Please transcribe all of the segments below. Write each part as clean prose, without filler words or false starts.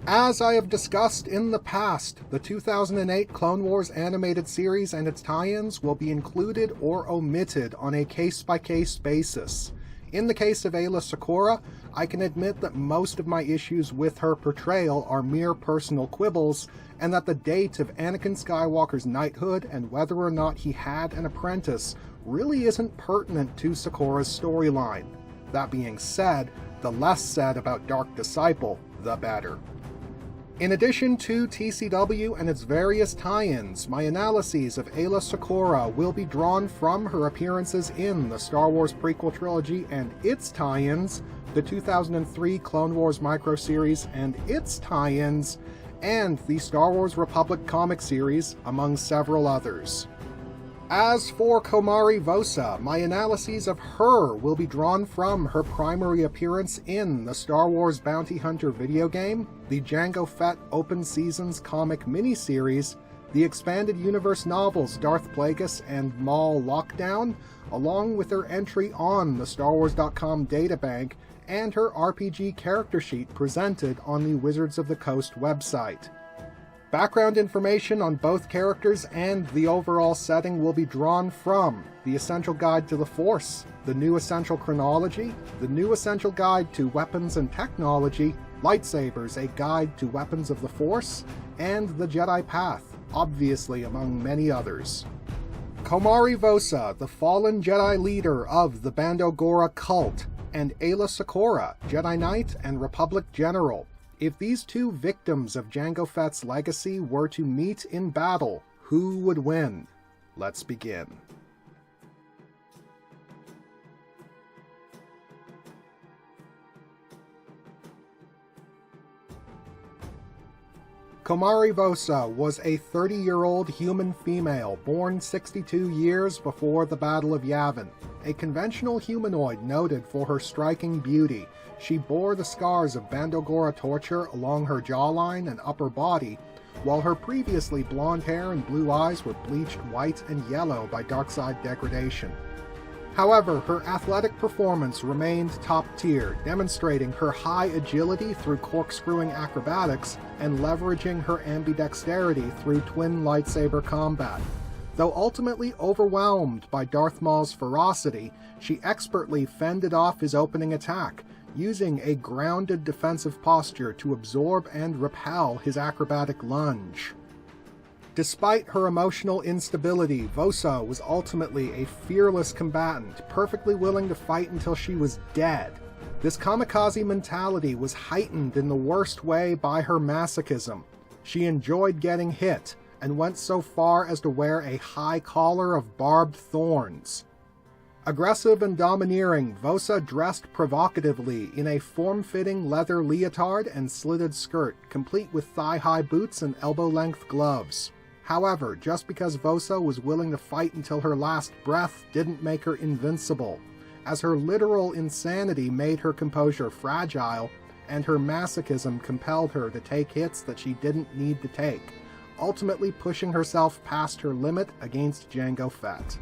As I have discussed in the past, the 2008 Clone Wars animated series and its tie-ins will be included or omitted on a case-by-case basis. In the case of Aayla Secura, I can admit that most of my issues with her portrayal are mere personal quibbles, and that the date of Anakin Skywalker's knighthood and whether or not he had an apprentice really isn't pertinent to Secura's storyline. That being said, the less said about Dark Disciple, the better. In addition to TCW and its various tie-ins, my analyses of Aayla Secura will be drawn from her appearances in the Star Wars prequel trilogy and its tie-ins, the 2003 Clone Wars microseries and its tie-ins, and the Star Wars Republic comic series, among several others. As for Komari Vosa, my analyses of her will be drawn from her primary appearance in the Star Wars Bounty Hunter video game, the Jango Fett Open Seasons comic miniseries, the expanded universe novels Darth Plagueis and Maul Lockdown, along with her entry on the StarWars.com databank and her RPG character sheet presented on the Wizards of the Coast website. Background information on both characters and the overall setting will be drawn from The Essential Guide to the Force, The New Essential Chronology, The New Essential Guide to Weapons and Technology, Lightsabers, A Guide to Weapons of the Force, and The Jedi Path, obviously among many others. Komari Vosa, the fallen Jedi leader of the Bando Gora cult, and Aayla Secura, Jedi Knight and Republic General. If these two victims of Jango Fett's legacy were to meet in battle, who would win? Let's begin. Komari Vosa was a 30-year-old human female born 62 years before the Battle of Yavin. A conventional humanoid noted for her striking beauty, she bore the scars of Bando Gora torture along her jawline and upper body, while her previously blonde hair and blue eyes were bleached white and yellow by darkside degradation. However, her athletic performance remained top-tier, demonstrating her high agility through corkscrewing acrobatics and leveraging her ambidexterity through twin lightsaber combat. Though ultimately overwhelmed by Darth Maul's ferocity, she expertly fended off his opening attack, using a grounded defensive posture to absorb and repel his acrobatic lunge. Despite her emotional instability, Vosa was ultimately a fearless combatant, perfectly willing to fight until she was dead. This kamikaze mentality was heightened in the worst way by her masochism. She enjoyed getting hit, and went so far as to wear a high collar of barbed thorns. Aggressive and domineering, Vosa dressed provocatively in a form-fitting leather leotard and slitted skirt, complete with thigh-high boots and elbow-length gloves. However, just because Vosa was willing to fight until her last breath didn't make her invincible, as her literal insanity made her composure fragile, and her masochism compelled her to take hits that she didn't need to take, ultimately pushing herself past her limit against Jango Fett.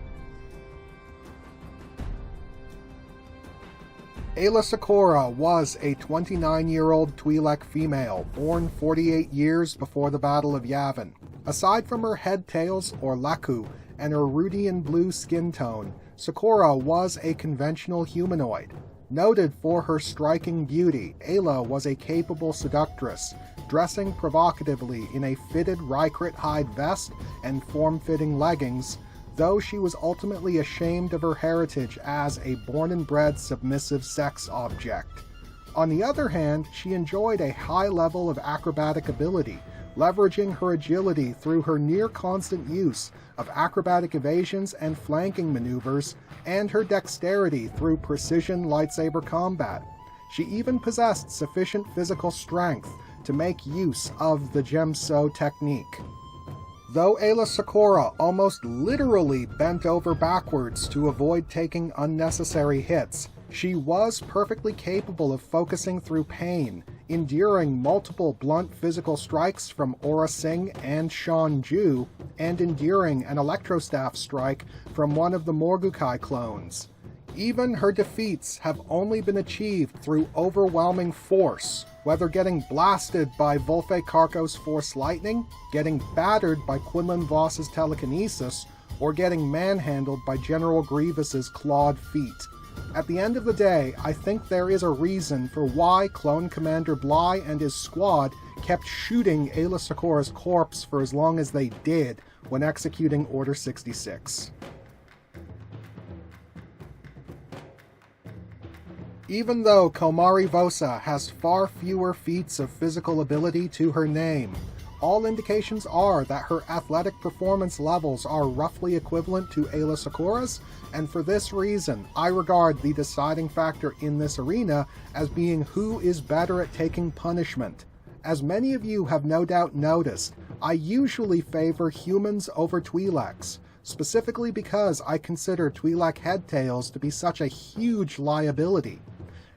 Aayla Secura was a 29-year-old Twi'lek female, born 48 years before the Battle of Yavin. Aside from her head tails, or laku, and her rudian blue skin tone, Secura was a conventional humanoid. Noted for her striking beauty, Aayla was a capable seductress, dressing provocatively in a fitted Rykrit hide vest and form-fitting leggings, though she was ultimately ashamed of her heritage as a born-and-bred submissive sex object. On the other hand, she enjoyed a high level of acrobatic ability, leveraging her agility through her near-constant use of acrobatic evasions and flanking maneuvers, and her dexterity through precision lightsaber combat. She even possessed sufficient physical strength to make use of the Gemso technique. Though Aayla Secura almost literally bent over backwards to avoid taking unnecessary hits, she was perfectly capable of focusing through pain, enduring multiple blunt physical strikes from Aura Singh and Shan Ju, and enduring an electrostaff strike from one of the Morgukai clones. Even her defeats have only been achieved through overwhelming force, whether getting blasted by Volfe Karko's Force Lightning, getting battered by Komari Vosa's telekinesis, or getting manhandled by General Grievous's clawed feet. At the end of the day, I think there is a reason for why Clone Commander Bly and his squad kept shooting Aayla Secura's corpse for as long as they did when executing Order 66. Even though Komari Vosa has far fewer feats of physical ability to her name, all indications are that her athletic performance levels are roughly equivalent to Aayla Secura's, and for this reason, I regard the deciding factor in this arena as being who is better at taking punishment. As many of you have no doubt noticed, I usually favor humans over Twi'leks, specifically because I consider Twi'lek headtails to be such a huge liability.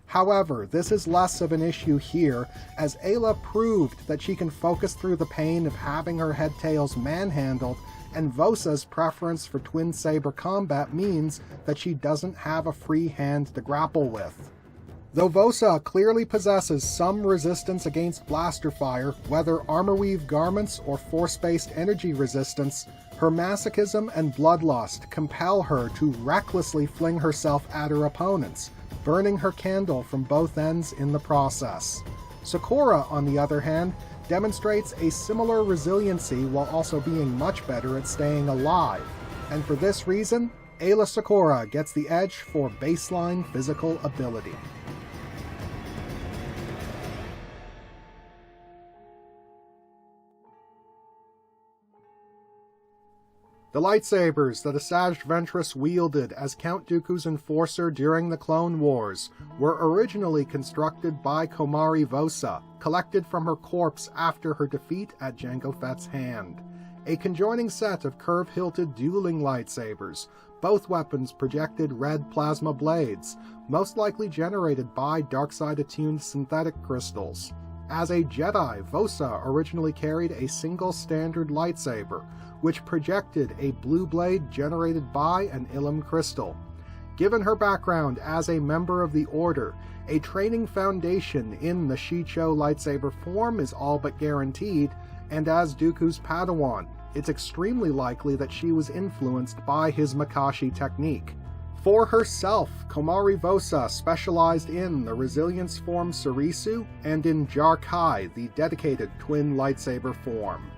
However, this is less of an issue here, as Aayla proved that she can focus through the pain of having her headtails manhandled, and Vosa's preference for twin saber combat means that she doesn't have a free hand to grapple with. Though Vosa clearly possesses some resistance against blaster fire, whether armorweave garments or force-based energy resistance, her masochism and bloodlust compel her to recklessly fling herself at her opponents, burning her candle from both ends in the process. Secura, on the other hand, demonstrates a similar resiliency while also being much better at staying alive, and for this reason, Aayla Secura gets the edge for baseline physical ability. The lightsabers that Asajj Ventress wielded as Count Dooku's enforcer during the Clone Wars were originally constructed by Komari Vosa, collected from her corpse after her defeat at Jango Fett's hand. A conjoining set of curve-hilted dueling lightsabers, both weapons projected red plasma blades, most likely generated by darkside-attuned synthetic crystals. As a Jedi, Vosa originally carried a single standard lightsaber, which projected a blue blade generated by an Ilum crystal. Given her background as a member of the Order, a training foundation in the Shicho lightsaber form is all but guaranteed, and as Dooku's Padawan, it's extremely likely that she was influenced by his Makashi technique. For herself, Komari Vosa specialized in the Resilience form Surisu and in Jar Kai, the dedicated twin lightsaber form.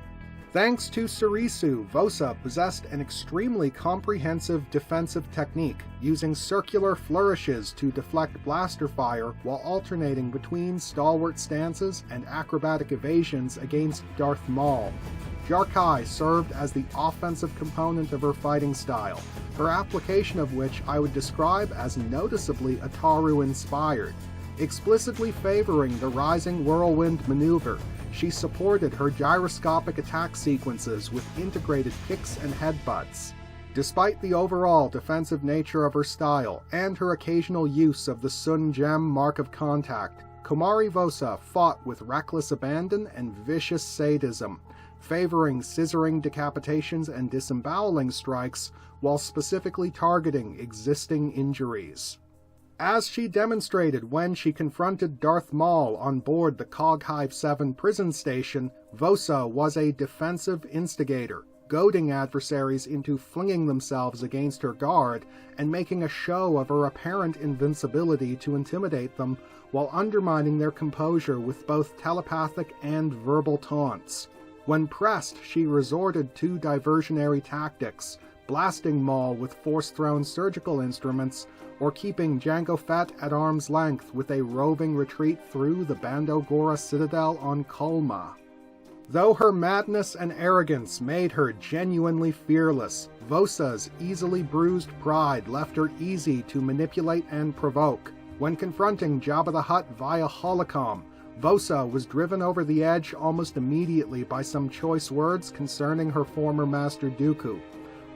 Thanks to Surisu, Vosa possessed an extremely comprehensive defensive technique, using circular flourishes to deflect blaster fire while alternating between stalwart stances and acrobatic evasions against Darth Maul. Jar Kai served as the offensive component of her fighting style, her application of which I would describe as noticeably Ataru-inspired. Explicitly favoring the Rising Whirlwind maneuver, she supported her gyroscopic attack sequences with integrated kicks and headbutts. Despite the overall defensive nature of her style and her occasional use of the Sun Gem Mark of Contact, Komari Vosa fought with reckless abandon and vicious sadism, favoring scissoring decapitations and disemboweling strikes while specifically targeting existing injuries. As she demonstrated when she confronted Darth Maul on board the Coghive 7 prison station, Vosa was a defensive instigator, goading adversaries into flinging themselves against her guard and making a show of her apparent invincibility to intimidate them, while undermining their composure with both telepathic and verbal taunts. When pressed, she resorted to diversionary tactics, blasting Maul with force-thrown surgical instruments, or keeping Jango Fett at arm's length with a roving retreat through the Bando Gora Citadel on Kolma. Though her madness and arrogance made her genuinely fearless, Vosa's easily bruised pride left her easy to manipulate and provoke. When confronting Jabba the Hutt via holocom, Vosa was driven over the edge almost immediately by some choice words concerning her former master Dooku.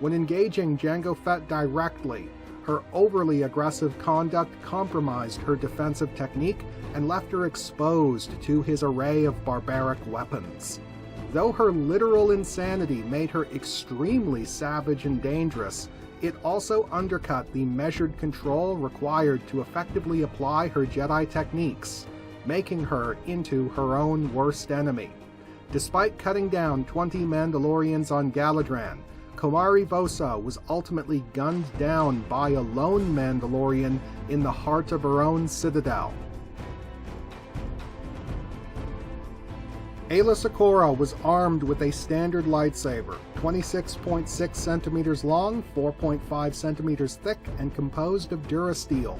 When engaging Jango Fett directly, her overly aggressive conduct compromised her defensive technique and left her exposed to his array of barbaric weapons. Though her literal insanity made her extremely savage and dangerous, it also undercut the measured control required to effectively apply her Jedi techniques, making her into her own worst enemy. Despite cutting down 20 Mandalorians on Galadran, Komari Vosa was ultimately gunned down by a lone Mandalorian in the heart of her own citadel. Aayla Secura was armed with a standard lightsaber, 26.6 centimeters long, 4.5 centimeters thick, and composed of durasteel.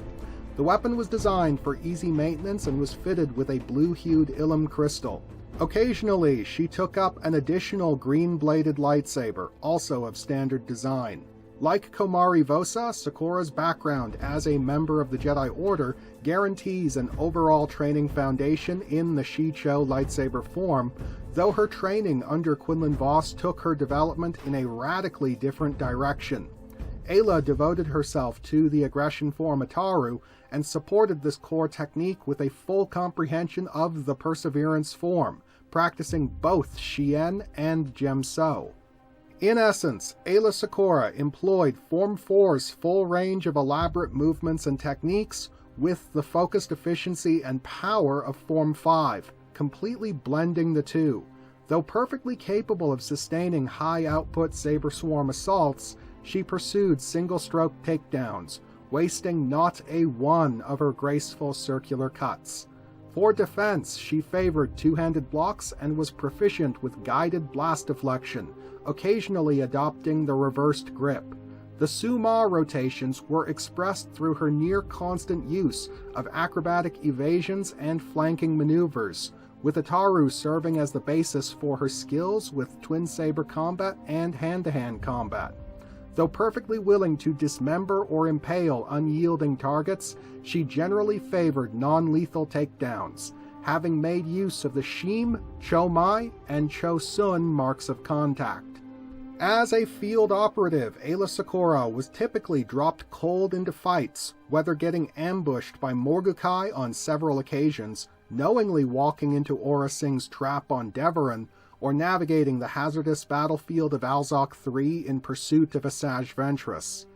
The weapon was designed for easy maintenance and was fitted with a blue-hued Ilum crystal. Occasionally, she took up an additional green-bladed lightsaber, also of standard design. Like Komari Vosa, Secura's background as a member of the Jedi Order guarantees an overall training foundation in the Shicho lightsaber form, though her training under Quinlan Vos took her development in a radically different direction. Aayla devoted herself to the aggression form Ataru and supported this core technique with a full comprehension of the Perseverance form, practicing both Shien and Gemso. In essence, Aayla Secura employed Form 4's full range of elaborate movements and techniques with the focused efficiency and power of Form 5, completely blending the two. Though perfectly capable of sustaining high-output Saber Swarm assaults, she pursued single-stroke takedowns, wasting not a one of her graceful circular cuts. For defense, she favored two-handed blocks and was proficient with guided blast deflection, occasionally adopting the reversed grip. The Suma rotations were expressed through her near-constant use of acrobatic evasions and flanking maneuvers, with Ataru serving as the basis for her skills with twin-saber combat and hand-to-hand combat. Though perfectly willing to dismember or impale unyielding targets, she generally favored non-lethal takedowns, having made use of the Shim, Chomai, and Chosun marks of contact. As a field operative, Aayla Secura was typically dropped cold into fights, whether getting ambushed by Morgukai on several occasions, knowingly walking into Aurra Singh's trap on Deveron, or navigating the hazardous battlefield of Alzok III in pursuit of Asajj Ventress.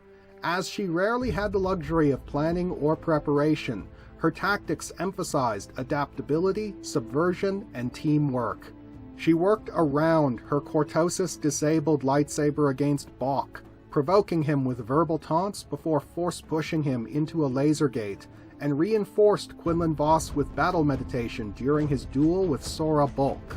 As she rarely had the luxury of planning or preparation, her tactics emphasized adaptability, subversion, and teamwork. She worked around her Cortosis-disabled lightsaber against Bok, provoking him with verbal taunts before force-pushing him into a laser gate, and reinforced Quinlan Vos with battle meditation during his duel with Sora Bulk.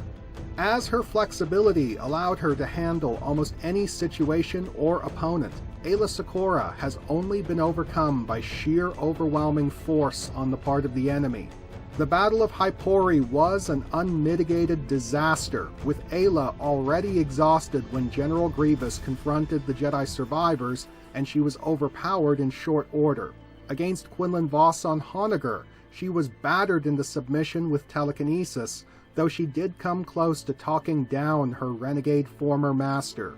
As her flexibility allowed her to handle almost any situation or opponent, Aayla Secura has only been overcome by sheer overwhelming force on the part of the enemy. The Battle of Hypori was an unmitigated disaster, with Aayla already exhausted when General Grievous confronted the Jedi survivors and she was overpowered in short order. Against Quinlan Vos on Honoghr, she was battered into submission with telekinesis, though she did come close to talking down her renegade former master.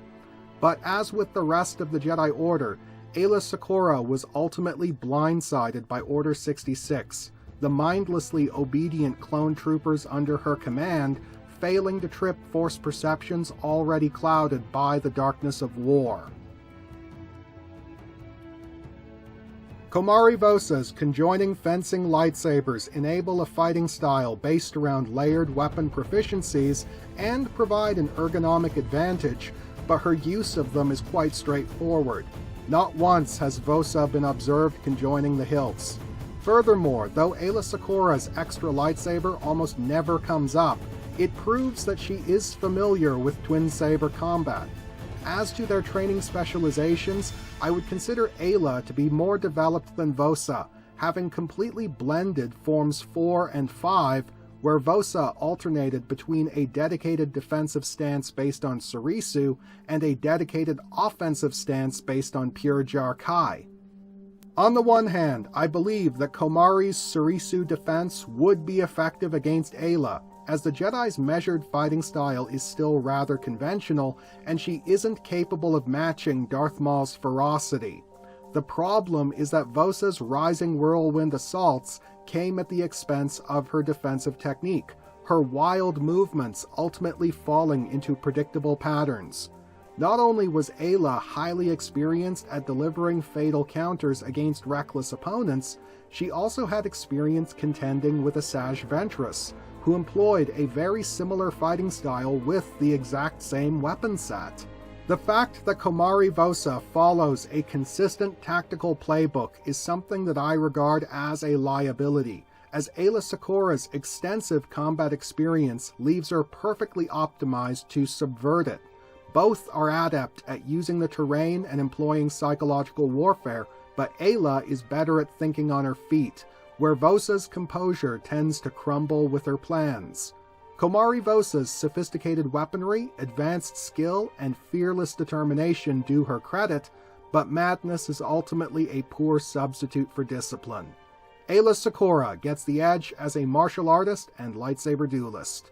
But as with the rest of the Jedi Order, Aayla Secura was ultimately blindsided by Order 66, the mindlessly obedient clone troopers under her command failing to trip Force perceptions already clouded by the darkness of war. Komari Vosa's conjoining fencing lightsabers enable a fighting style based around layered weapon proficiencies and provide an ergonomic advantage, but her use of them is quite straightforward. Not once has Vosa been observed conjoining the hilts. Furthermore, though Aayla Secura's extra lightsaber almost never comes up, it proves that she is familiar with twin saber combat. As to their training specializations, I would consider Aayla to be more developed than Vosa, having completely blended Forms 4 and 5, where Vosa alternated between a dedicated defensive stance based on Surisu and a dedicated offensive stance based on pure Jar Kai. On the one hand, I believe that Komari's Surisu defense would be effective against Aayla, as the Jedi's measured fighting style is still rather conventional, and she isn't capable of matching Darth Maul's ferocity. The problem is that Vosa's rising whirlwind assaults came at the expense of her defensive technique, her wild movements ultimately falling into predictable patterns. Not only was Aayla highly experienced at delivering fatal counters against reckless opponents, she also had experience contending with Asajj Ventress, who employed a very similar fighting style with the exact same weapon set. The fact that Komari Vosa follows a consistent tactical playbook is something that I regard as a liability, as Aayla Secura's extensive combat experience leaves her perfectly optimized to subvert it. Both are adept at using the terrain and employing psychological warfare, but Aayla is better at thinking on her feet, where Vosa's composure tends to crumble with her plans. Komari Vosa's sophisticated weaponry, advanced skill, and fearless determination do her credit, but madness is ultimately a poor substitute for discipline. Aayla Secura gets the edge as a martial artist and lightsaber duelist.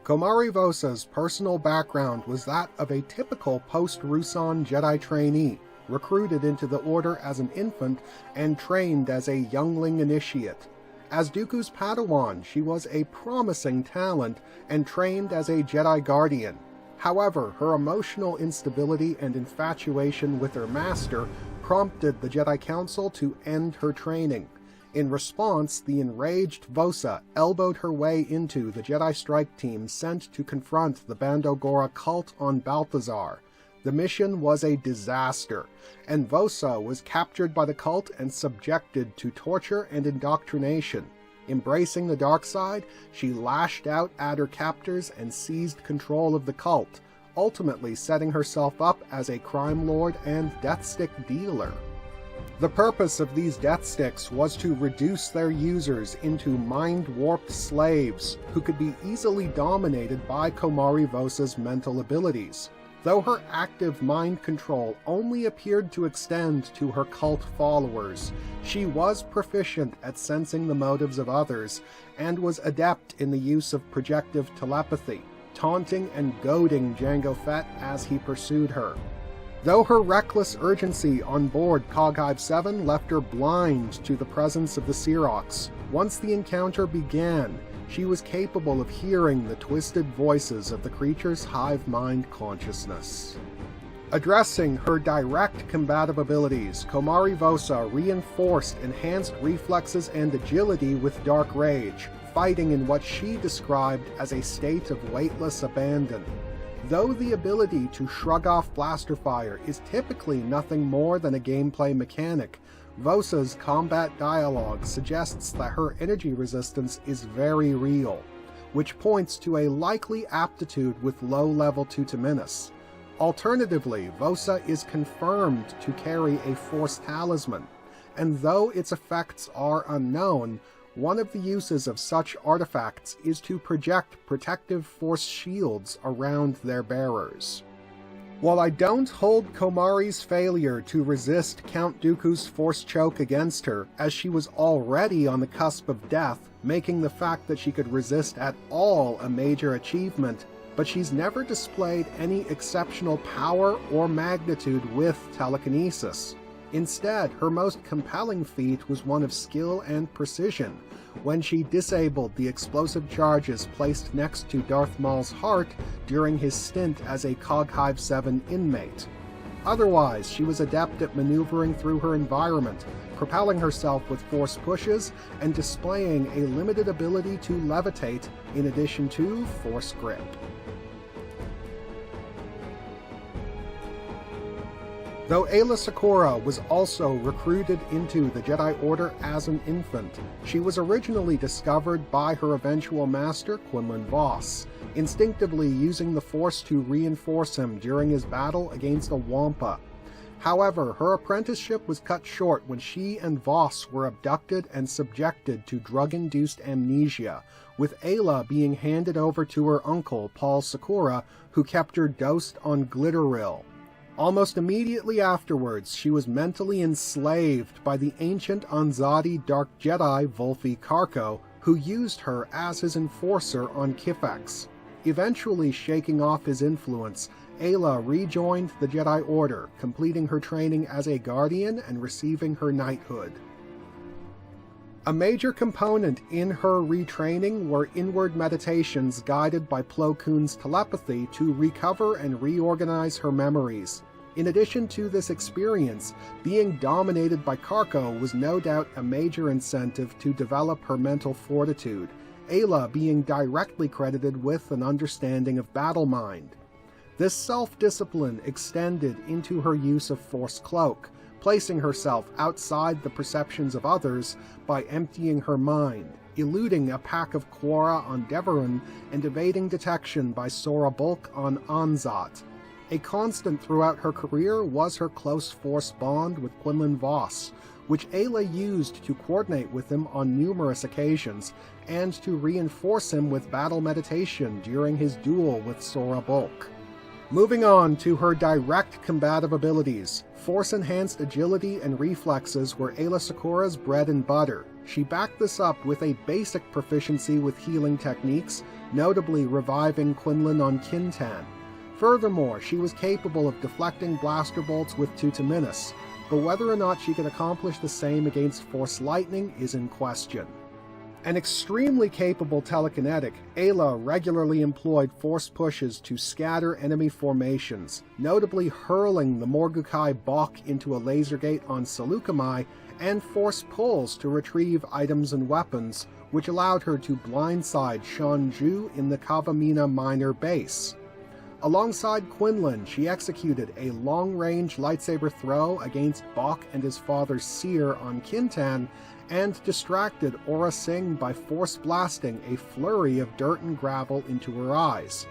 Komari Vosa's personal background was that of a typical post-Ruusan Jedi trainee, recruited into the Order as an infant and trained as a youngling initiate. As Dooku's Padawan, she was a promising talent and trained as a Jedi Guardian. However, her emotional instability and infatuation with her master prompted the Jedi Council to end her training. In response, the enraged Vosa elbowed her way into the Jedi strike team sent to confront the Bando Gora cult on Balthazar. The mission was a disaster, and Vosa was captured by the cult and subjected to torture and indoctrination. Embracing the dark side, she lashed out at her captors and seized control of the cult, ultimately setting herself up as a crime lord and death stick dealer. The purpose of these death sticks was to reduce their users into mind-warped slaves who could be easily dominated by Komari Vosa's mental abilities. Though her active mind control only appeared to extend to her cult followers, she was proficient at sensing the motives of others and was adept in the use of projective telepathy, taunting and goading Jango Fett as he pursued her. Though her reckless urgency on board Cog Hive 7 left her blind to the presence of the Sirocs, once the encounter began, she was capable of hearing the twisted voices of the creature's hive mind consciousness. Addressing her direct combative abilities, Komari Vosa reinforced enhanced reflexes and agility with Dark Rage, fighting in what she described as a state of weightless abandon. Though the ability to shrug off blaster fire is typically nothing more than a gameplay mechanic, Vosa's combat dialogue suggests that her energy resistance is very real, which points to a likely aptitude with low-level Tutaminis. Alternatively, Vosa is confirmed to carry a Force Talisman, and though its effects are unknown, one of the uses of such artifacts is to project protective Force shields around their bearers. While I don't hold Komari's failure to resist Count Dooku's Force choke against her, as she was already on the cusp of death, making the fact that she could resist at all a major achievement, but she's never displayed any exceptional power or magnitude with telekinesis. Instead, her most compelling feat was one of skill and precision, when she disabled the explosive charges placed next to Darth Maul's heart during his stint as a Cog Hive 7 inmate. Otherwise, she was adept at maneuvering through her environment, propelling herself with force pushes, and displaying a limited ability to levitate, in addition to force grip. Though Aayla Secura was also recruited into the Jedi Order as an infant, she was originally discovered by her eventual master, Quinlan Vos, instinctively using the Force to reinforce him during his battle against a Wampa. However, her apprenticeship was cut short when she and Vos were abducted and subjected to drug-induced amnesia, with Aayla being handed over to her uncle, Paul Secura, who kept her dosed on Glitteril. Almost immediately afterwards, she was mentally enslaved by the ancient Anzadi Dark Jedi Volfi Karko, who used her as his enforcer on Kifex. Eventually shaking off his influence, Aayla rejoined the Jedi Order, completing her training as a Guardian and receiving her knighthood. A major component in her retraining were inward meditations guided by Plo Koon's telepathy to recover and reorganize her memories. In addition to this experience, being dominated by Carco was no doubt a major incentive to develop her mental fortitude, Aayla being directly credited with an understanding of battle mind. This self-discipline extended into her use of Force Cloak, placing herself outside the perceptions of others by emptying her mind, eluding a pack of Quora on Deveron, and evading detection by Sora Bulk on Anzat. A constant throughout her career was her close Force bond with Komari Vosa, which Aayla used to coordinate with him on numerous occasions, and to reinforce him with battle meditation during his duel with Sora Bulk. Moving on to her direct combative abilities, Force-enhanced agility and reflexes were Aayla Secura's bread and butter. She backed this up with a basic proficiency with healing techniques, notably reviving Quinlan on Kintan. Furthermore, she was capable of deflecting blaster bolts with Tutaminus, but whether or not she could accomplish the same against Force Lightning is in question. An extremely capable telekinetic, Aayla regularly employed Force pushes to scatter enemy formations, notably hurling the Morgukai Bok into a laser gate on Seleucami, and Force pulls to retrieve items and weapons, which allowed her to blindside Shanju in the Kavamina Minor base. Alongside Quinlan, she executed a long-range lightsaber throw against Bok and his father Seer on Kintan, and distracted Aura Singh by force blasting a flurry of dirt and gravel into her eyes.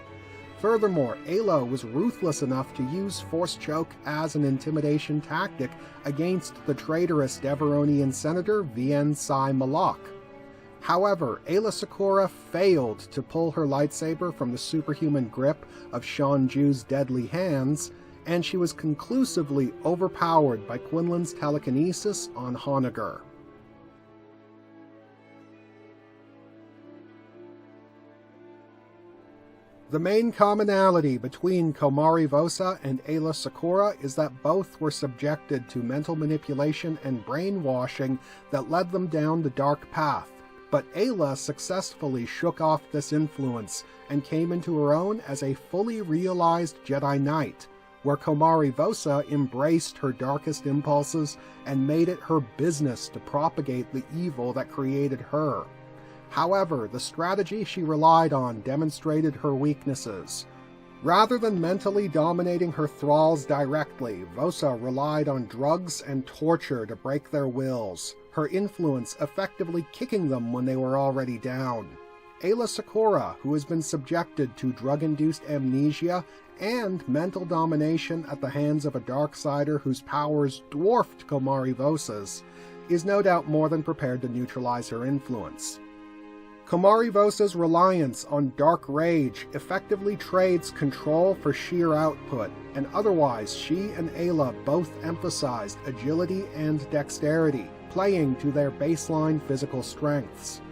Furthermore, Aayla was ruthless enough to use Force Choke as an intimidation tactic against the traitorous Deveronian senator Vien Sai Malak. However, Aayla Secura failed to pull her lightsaber from the superhuman grip of Shanju's deadly hands, and she was conclusively overpowered by Quinlan's telekinesis on Honoghr. The main commonality between Komari Vosa and Aayla Secura is that both were subjected to mental manipulation and brainwashing that led them down the dark path, but Aayla successfully shook off this influence and came into her own as a fully realized Jedi Knight, where Komari Vosa embraced her darkest impulses and made it her business to propagate the evil that created her. However, the strategy she relied on demonstrated her weaknesses. Rather than mentally dominating her thralls directly, Vosa relied on drugs and torture to break their wills, her influence effectively kicking them when they were already down. Aayla Secura, who has been subjected to drug-induced amnesia and mental domination at the hands of a Darksider whose powers dwarfed Komari Vosa's, is no doubt more than prepared to neutralize her influence. Komari Vosa's reliance on Dark Rage effectively trades control for sheer output, and otherwise she and Aayla both emphasized agility and dexterity, playing to their baseline physical strengths.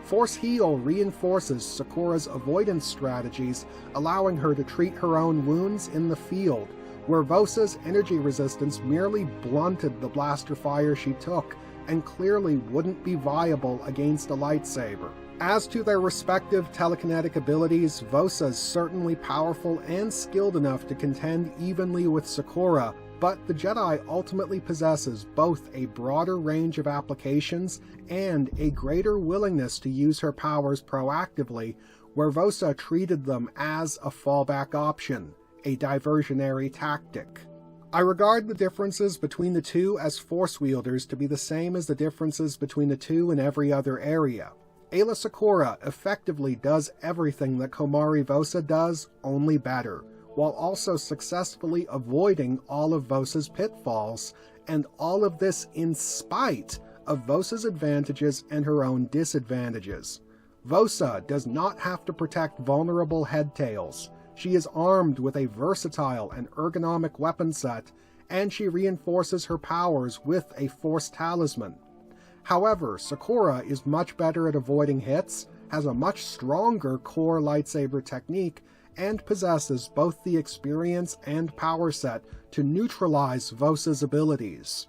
Force Heal reinforces Secura's avoidance strategies, allowing her to treat her own wounds in the field, where Vosa's energy resistance merely blunted the blaster fire she took, and clearly wouldn't be viable against a lightsaber. As to their respective telekinetic abilities, Vosa's certainly powerful and skilled enough to contend evenly with Secura, but the Jedi ultimately possesses both a broader range of applications and a greater willingness to use her powers proactively, where Vosa treated them as a fallback option, a diversionary tactic. I regard the differences between the two as Force wielders to be the same as the differences between the two in every other area. Aayla Secura effectively does everything that Komari Vosa does, only better, while also successfully avoiding all of Vosa's pitfalls, and all of this in spite of Vosa's advantages and her own disadvantages. Vosa does not have to protect vulnerable headtails. She is armed with a versatile and ergonomic weapon set, and she reinforces her powers with a Force talisman. However, Secura is much better at avoiding hits, has a much stronger core lightsaber technique, and possesses both the experience and power set to neutralize Vosa's abilities.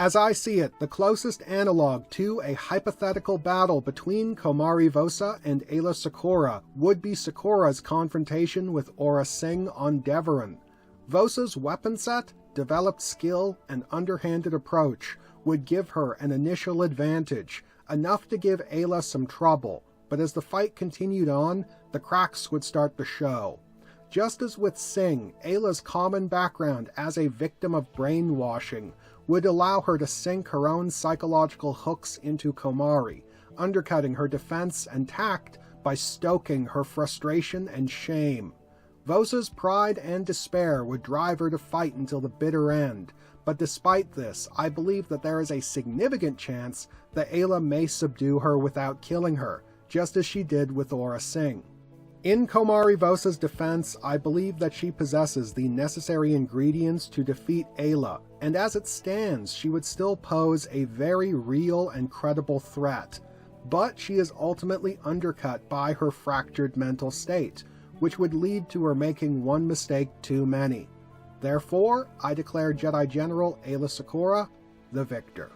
As I see it, the closest analog to a hypothetical battle between Komari Vosa and Aayla Secura would be Secura's confrontation with Aurra Sing on Deveron. Vosa's weapon set, developed skill, and underhanded approach would give her an initial advantage, enough to give Aayla some trouble, but as the fight continued on, the cracks would start to show. Just as with Sing, Ayla's common background as a victim of brainwashing would allow her to sink her own psychological hooks into Komari, undercutting her defense and tact by stoking her frustration and shame. Vosa's pride and despair would drive her to fight until the bitter end, but despite this, I believe that there is a significant chance that Aayla may subdue her without killing her, just as she did with Aurra Sing. In Komari Vosa's defense, I believe that she possesses the necessary ingredients to defeat Aayla, and as it stands, she would still pose a very real and credible threat. But she is ultimately undercut by her fractured mental state, which would lead to her making one mistake too many. Therefore, I declare Jedi General Aayla Secura the victor.